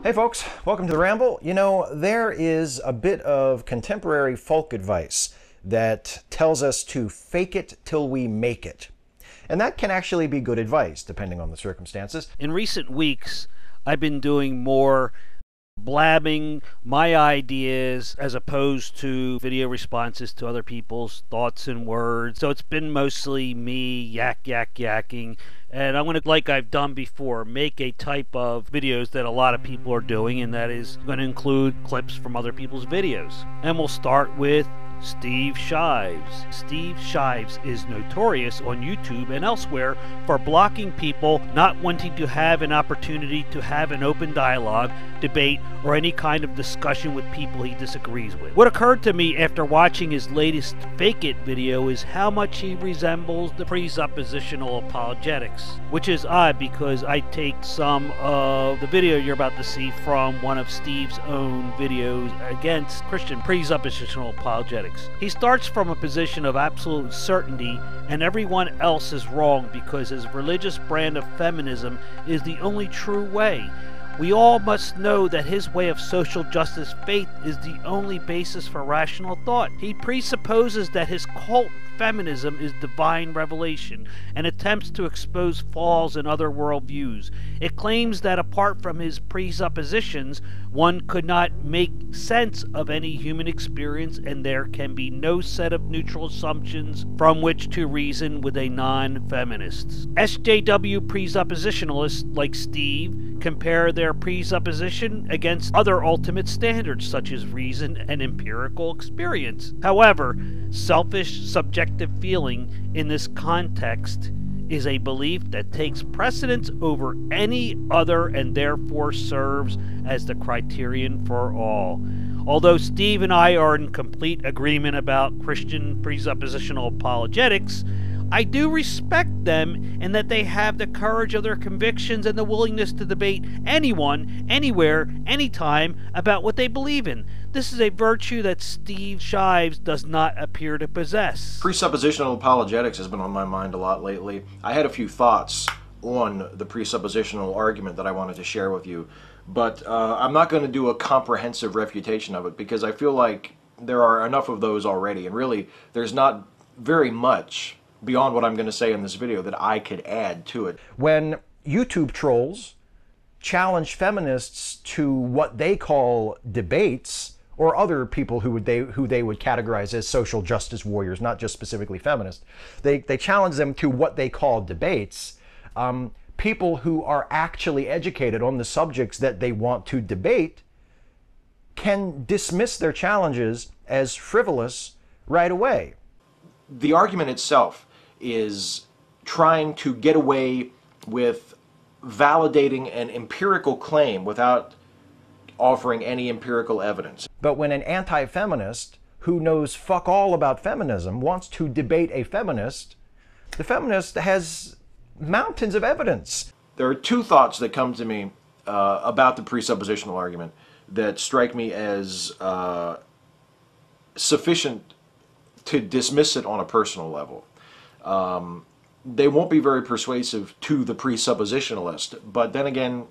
Hey folks, welcome to the Ramble. You know, there is a bit of contemporary folk advice that tells us to fake it till we make it. And that can actually be good advice, depending on the circumstances. In recent weeks, I've been doing more blabbing my ideas as opposed to video responses to other people's thoughts and words. So it's been mostly me yakking. And I'm going to, like I've done before, make a type of videos that a lot of people are doing, and that is going to include clips from other people's videos. And we'll start with Steve Shives. Steve Shives is notorious on YouTube and elsewhere for blocking people not wanting to have an opportunity to have an open dialogue, debate, or any kind of discussion with people he disagrees with. What occurred to me after watching his latest Fake It video is how much he resembles the presuppositional apologetics, which is odd because I take some of the video you're about to see from one of Steve's own videos against Christian presuppositional apologetics. He starts from a position of absolute certainty, and everyone else is wrong because his religious brand of feminism is the only true way. We all must know that his way of social justice faith is the only basis for rational thought. He presupposes that his cult feminism is divine revelation and attempts to expose flaws in other worldviews. It claims that apart from his presuppositions, one could not make sense of any human experience, and there can be no set of neutral assumptions from which to reason with a non-feminist. SJW presuppositionalists like Steve compare their presupposition against other ultimate standards such as reason and empirical experience. However, selfish subjective feeling in this context is a belief that takes precedence over any other and therefore serves as the criterion for all. Although Steve and I are in complete agreement about Christian presuppositional apologetics, I do respect them in that they have the courage of their convictions and the willingness to debate anyone, anywhere, anytime about what they believe in. This is a virtue that Steve Shives does not appear to possess. Presuppositional apologetics has been on my mind a lot lately. I had a few thoughts on the presuppositional argument that I wanted to share with you, but I'm not going to do a comprehensive refutation of it because I feel like there are enough of those already, and really there's not very much beyond what I'm going to say in this video that I could add to it. When YouTube trolls challenge feminists to what they call debates, or other people who they would categorize as social justice warriors, not just specifically feminists, they challenge them to what they call debates. People who are actually educated on the subjects that they want to debate can dismiss their challenges as frivolous right away. The argument itself is trying to get away with validating an empirical claim without offering any empirical evidence. But when an anti-feminist who knows fuck all about feminism wants to debate a feminist, the feminist has mountains of evidence. There are two thoughts that come to me about the presuppositional argument that strike me as sufficient to dismiss it on a personal level. They won't be very persuasive to the presuppositionalist, but then again,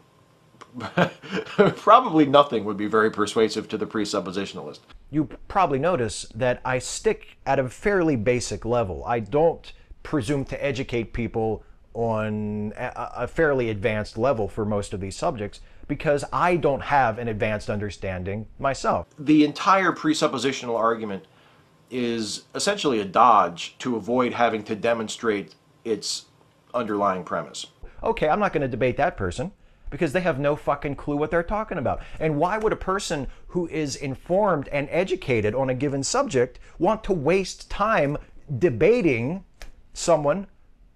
probably nothing would be very persuasive to the presuppositionalist. You probably notice that I stick at a fairly basic level. I don't presume to educate people on a fairly advanced level for most of these subjects because I don't have an advanced understanding myself. The entire presuppositional argument is essentially a dodge to avoid having to demonstrate its underlying premise. Okay, I'm not going to debate that person because they have no fucking clue what they're talking about. And why would a person who is informed and educated on a given subject want to waste time debating someone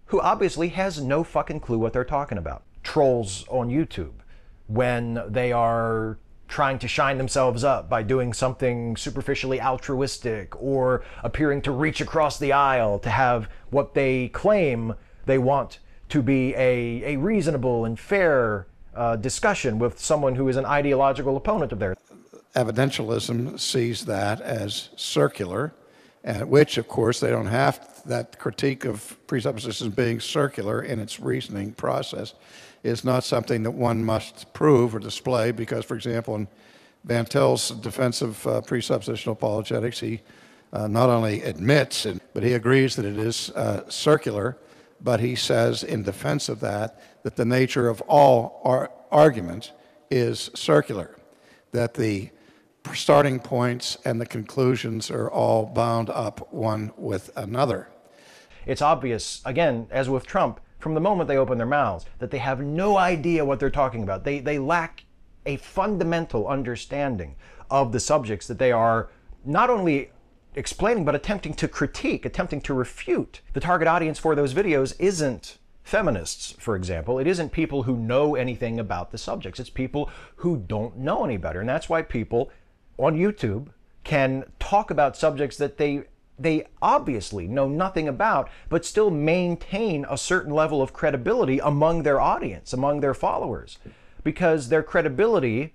who obviously has no fucking clue what they're talking about? Trolls on YouTube, when they are trying to shine themselves up by doing something superficially altruistic or appearing to reach across the aisle to have what they claim they want to be a reasonable and fair discussion with someone who is an ideological opponent of theirs. Evidentialism sees that as circular and which, of course, they don't have. That critique of presuppositions being circular in its reasoning process is not something that one must prove or display because, for example, in Van Til's defense of presuppositional apologetics, he not only admits, but he agrees that it is circular, but he says in defense of that the nature of all argument is circular, that the starting points and the conclusions are all bound up one with another. It's obvious, again, as with Trump, from the moment they open their mouths, that they have no idea what they're talking about. They lack a fundamental understanding of the subjects that they are not only explaining, but attempting to critique, attempting to refute. The target audience for those videos isn't feminists, for example. It isn't people who know anything about the subjects. It's people who don't know any better. And that's why people on YouTube can talk about subjects that they obviously know nothing about, but still maintain a certain level of credibility among their audience, among their followers, because their credibility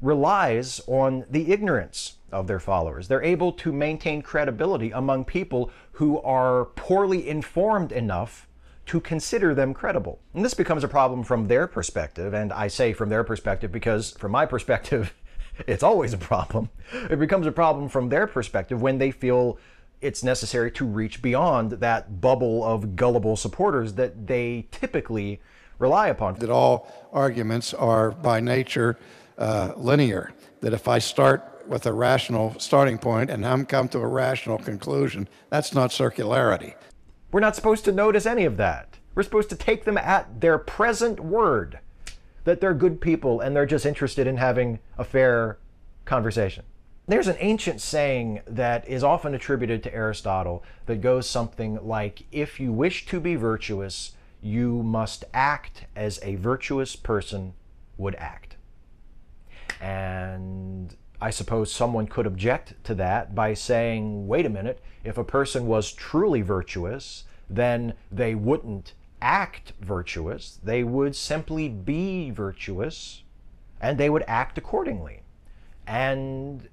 relies on the ignorance of their followers. They're able to maintain credibility among people who are poorly informed enough to consider them credible. And this becomes a problem from their perspective, and I say from their perspective because from my perspective, it's always a problem. It becomes a problem from their perspective when they feel it's necessary to reach beyond that bubble of gullible supporters that they typically rely upon. That all arguments are by nature linear, that if I start with a rational starting point and I'm come to a rational conclusion, that's not circularity. We're not supposed to notice any of that. We're supposed to take them at their present word, that they're good people and they're just interested in having a fair conversation. There's an ancient saying that is often attributed to Aristotle that goes something like, if you wish to be virtuous, you must act as a virtuous person would act. And I suppose someone could object to that by saying, wait a minute, if a person was truly virtuous, then they wouldn't act virtuous, they would simply be virtuous, and they would act accordingly. And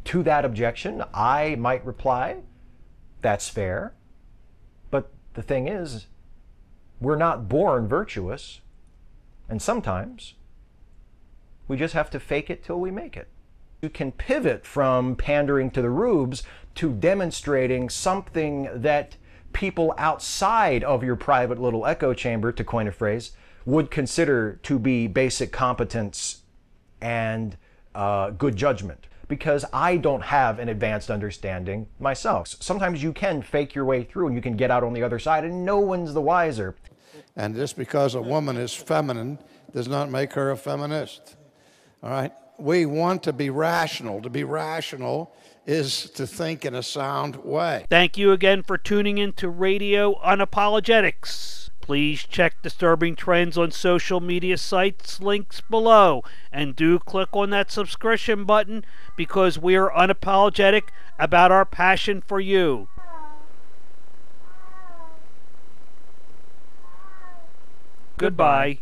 to that objection, I might reply, that's fair, but the thing is, we're not born virtuous, and sometimes we just have to fake it till we make it. You can pivot from pandering to the rubes to demonstrating something that people outside of your private little echo chamber, to coin a phrase, would consider to be basic competence and good judgment. Because I don't have an advanced understanding myself. Sometimes you can fake your way through and you can get out on the other side and no one's the wiser. And just because a woman is feminine does not make her a feminist. All right? We want to be rational. To be rational is to think in a sound way. Thank you again for tuning in to Radio Unapologetics. Please check Disturbing Trends on social media sites, links below, and do click on that subscription button because we are unapologetic about our passion for you. Goodbye.